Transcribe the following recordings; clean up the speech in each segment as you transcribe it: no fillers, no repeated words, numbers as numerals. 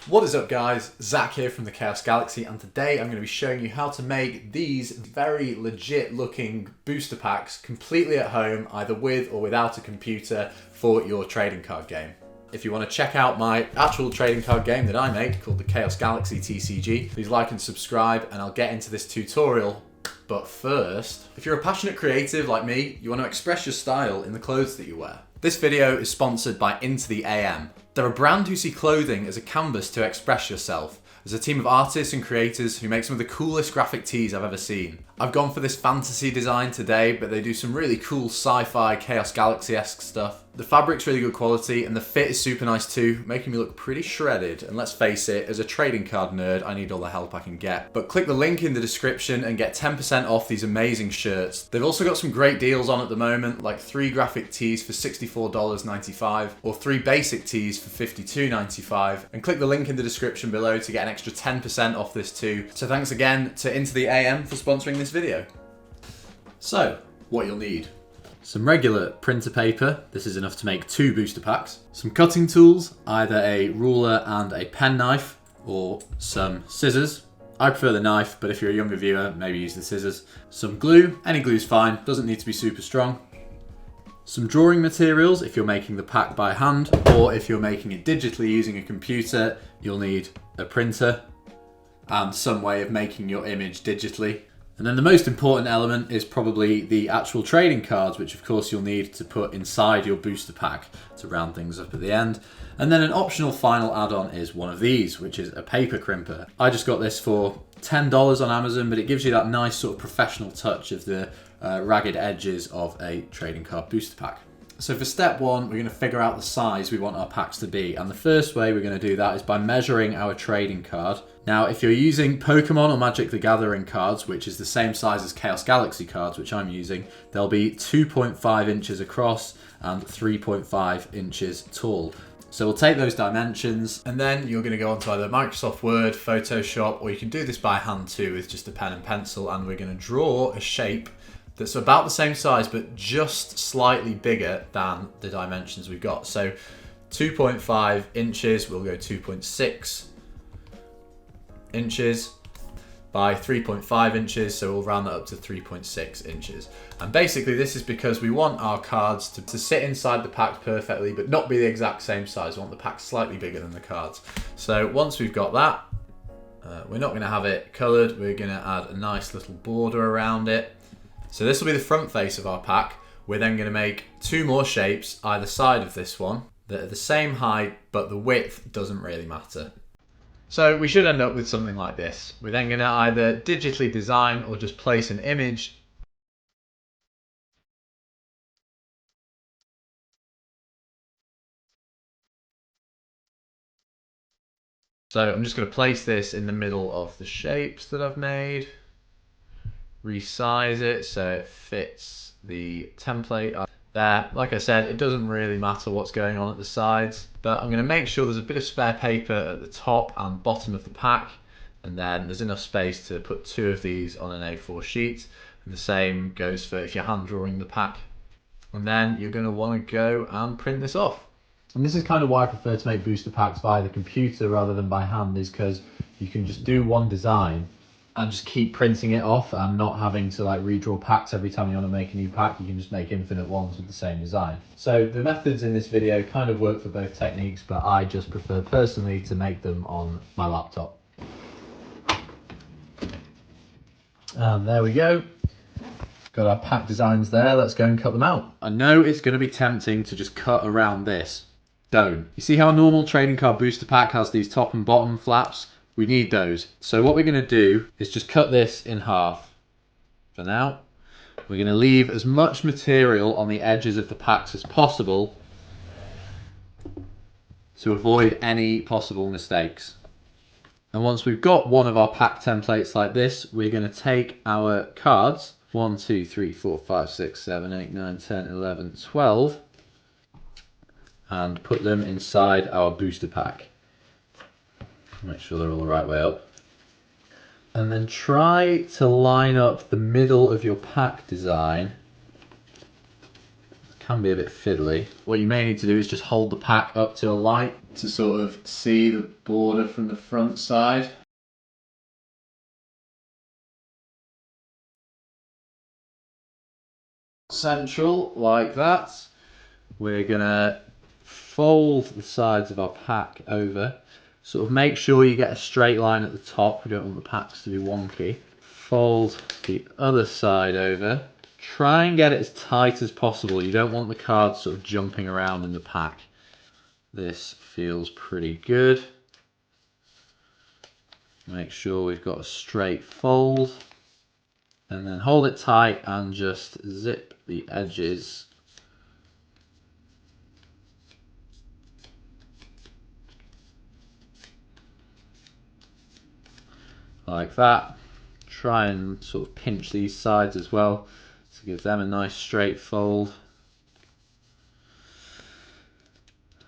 What is up guys, Zach here from the Chaos Galaxy, and today I'm going to be showing you how to make these very legit looking booster packs completely at home, either with or without a computer, for your trading card game. If you want to check out my actual trading card game that I make called the Chaos Galaxy TCG, please like and subscribe and I'll get into this tutorial. But first, if you're a passionate creative like me, you want to express your style in the clothes that you wear. This video is sponsored by INTOTHEAM. They're a brand who see clothing as a canvas to express yourself. There's a team of artists and creators who make some of the coolest graphic tees I've ever seen. I've gone for this fantasy design today, but they do some really cool sci-fi Chaos Galaxy-esque stuff. The fabric's really good quality and the fit is super nice too, making me look pretty shredded. And let's face it, as a trading card nerd, I need all the help I can get. But click the link in the description and get 10% off these amazing shirts. They've also got some great deals on at the moment, like 3 graphic tees for $64.95 or 3 basic tees for $52.95. And click the link in the description below to get an extra 10% off this too. So thanks again to INTOTHEAM for sponsoring this video. So, what you'll need. Some regular printer paper, this is enough to make 2 booster packs. Some cutting tools, either a ruler and a pen knife, or some scissors. I prefer the knife, but if you're a younger viewer, maybe use the scissors. Some glue, any glue's fine, doesn't need to be super strong. Some drawing materials if you're making the pack by hand, or if you're making it digitally using a computer, you'll need a printer and some way of making your image digitally. And then the most important element is probably the actual trading cards, which of course you'll need to put inside your booster pack to round things up at the end. And then an optional final add-on is one of these, which is a paper crimper. I just got this for $10 on Amazon, but it gives you that nice sort of professional touch of the ragged edges of a trading card booster pack. So for step 1, we're going to figure out the size we want our packs to be. And the first way we're going to do that is by measuring our trading card. Now, if you're using Pokemon or Magic the Gathering cards, which is the same size as Chaos Galaxy cards, which I'm using, they'll be 2.5 inches across and 3.5 inches tall. So we'll take those dimensions and then you're going to go onto either Microsoft Word, Photoshop, or you can do this by hand too with just a pen and pencil, and we're going to draw a shape that's about the same size but just slightly bigger than the dimensions we've got. So 2.5 inches, we'll go 2.6 inches by 3.5 inches, so we'll round that up to 3.6 inches. And basically this is because we want our cards to sit inside the pack perfectly but not be the exact same size. We want the pack slightly bigger than the cards. So once we've got that, we're not going to have it coloured, we're going to add a nice little border around it. So this will be the front face of our pack. We're then going to make 2 more shapes either side of this one that are the same height, but the width doesn't really matter. So we should end up with something like this. We're then going to either digitally design or just place an image. So I'm just going to place this in the middle of the shapes that I've made. Resize it so it fits the template there. Like I said, it doesn't really matter what's going on at the sides, but I'm going to make sure there's a bit of spare paper at the top and bottom of the pack, and then there's enough space to put 2 of these on an A4 sheet, and the same goes for if you're hand drawing the pack. And then you're going to want to go and print this off. And this is kind of why I prefer to make booster packs via the computer rather than by hand, is because you can just do one design and just keep printing it off and not having to like redraw packs every time you want to make a new pack. You can just make infinite ones with the same design. So the methods in this video kind of work for both techniques, but I just prefer personally to make them on my laptop. And there we go. Got our pack designs there, let's go and cut them out. I know it's going to be tempting to just cut around this. Don't. You see how a normal trading card booster pack has these top and bottom flaps? We need those. So what we're going to do is just cut this in half. For now, we're going to leave as much material on the edges of the packs as possible to avoid any possible mistakes. And once we've got one of our pack templates like this, we're going to take our cards, 1, 2, 3, 4, 5, 6, 7, 8, 9, 10, 11, 12, and put them inside our booster pack. Make sure they're all the right way up. And then try to line up the middle of your pack design. It can be a bit fiddly. What you may need to do is just hold the pack up to a light to sort of see the border from the front side. Central, like that. We're gonna fold the sides of our pack over. Sort of make sure you get a straight line at the top. We don't want the packs to be wonky. Fold the other side over. Try and get it as tight as possible. You don't want the cards sort of jumping around in the pack. This feels pretty good. Make sure we've got a straight fold. And then hold it tight and just zip the edges. Like that. Try and sort of pinch these sides as well to give them a nice straight fold.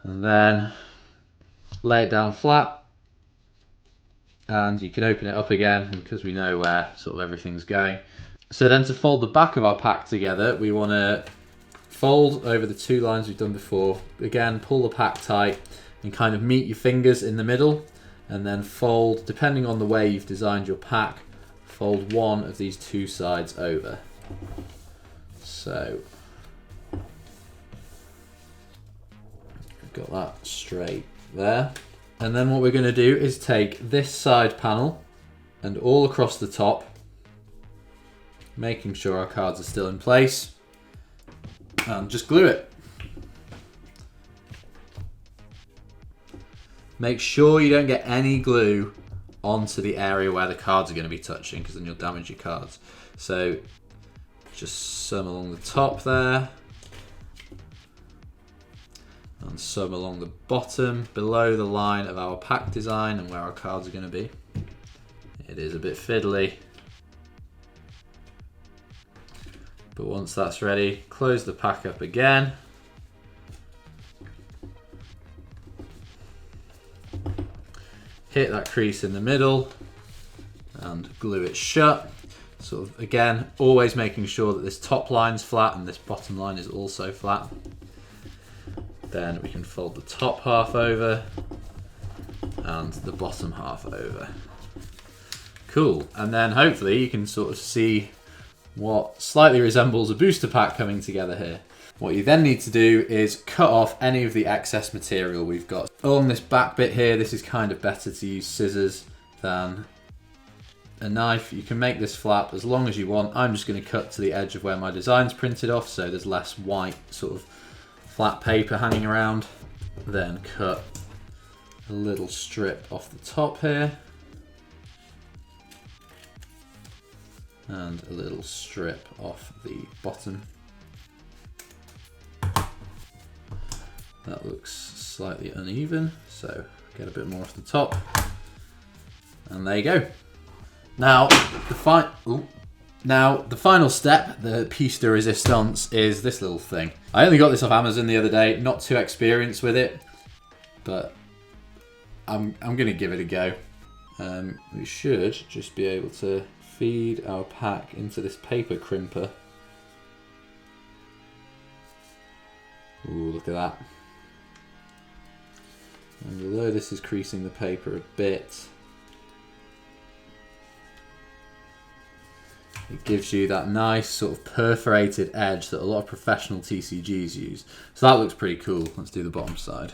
And then lay it down flat. And you can open it up again because we know where sort of everything's going. So then to fold the back of our pack together, we want to fold over the two lines we've done before. Again, pull the pack tight and kind of meet your fingers in the middle, and then fold, depending on the way you've designed your pack, fold one of these two sides over. So got that straight there. And then what we're going to do is take this side panel and all across the top, making sure our cards are still in place, and just glue it. Make sure you don't get any glue onto the area where the cards are going to be touching, because then you'll damage your cards. So just some along the top there, and some along the bottom below the line of our pack design and where our cards are going to be. It is a bit fiddly, but once that's ready, close the pack up again. Hit that crease in the middle and glue it shut. Sort of, again, always making sure that this top line's flat and this bottom line is also flat. Then we can fold the top half over and the bottom half over. Cool, and then hopefully you can sort of see what slightly resembles a booster pack coming together here. What you then need to do is cut off any of the excess material we've got. Along this back bit here, this is kind of better to use scissors than a knife. You can make this flap as long as you want. I'm just going to cut to the edge of where my design's printed off, so there's less white sort of flat paper hanging around. Then cut a little strip off the top here, and a little strip off the bottom. That looks slightly uneven, so get a bit more off the top. And there you go. Now, the final step, the piece de resistance, is this little thing. I only got this off Amazon the other day, not too experienced with it, but I'm gonna give it a go. We should just be able to feed our pack into this paper crimper. Ooh, look at that. And although this is creasing the paper a bit, it gives you that nice sort of perforated edge that a lot of professional TCGs use. So that looks pretty cool. Let's do the bottom side.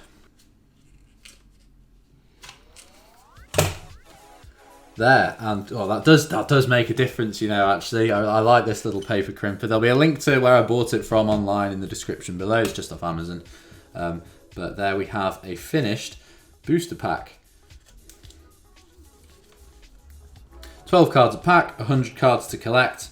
There, and oh, that does make a difference, you know, actually. I like this little paper crimper. There'll be a link to where I bought it from online in the description below. It's just off Amazon. But there we have a finished booster pack. 12 cards a pack, 100 cards to collect.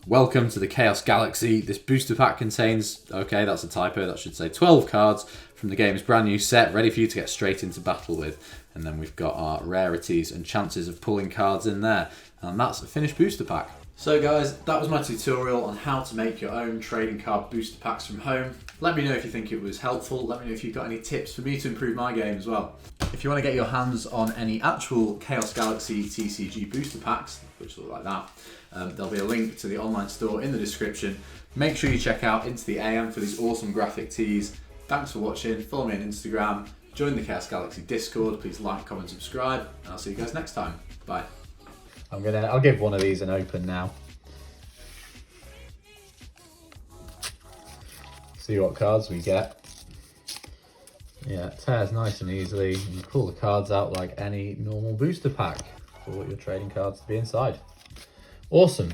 Welcome to the Chaos Galaxy. This booster pack contains, okay, that's a typo, that should say 12 cards from the game's brand new set, ready for you to get straight into battle with. And then we've got our rarities and chances of pulling cards in there. And that's a finished booster pack. So guys, that was my tutorial on how to make your own trading card booster packs from home. Let me know if you think it was helpful. Let me know if you've got any tips for me to improve my game as well. If you want to get your hands on any actual Chaos Galaxy TCG booster packs, which look like that, there'll be a link to the online store in the description. Make sure you check out INTOTHEAM for these awesome graphic tees Thanks for watching. Follow me on Instagram. Join the Chaos Galaxy Discord. Please like, comment, subscribe, and I'll see you guys next time. Bye. I'll give one of these an open now. See what cards we get. Yeah, it tears nice and easily. You pull the cards out like any normal booster pack for your trading cards to be inside. Awesome.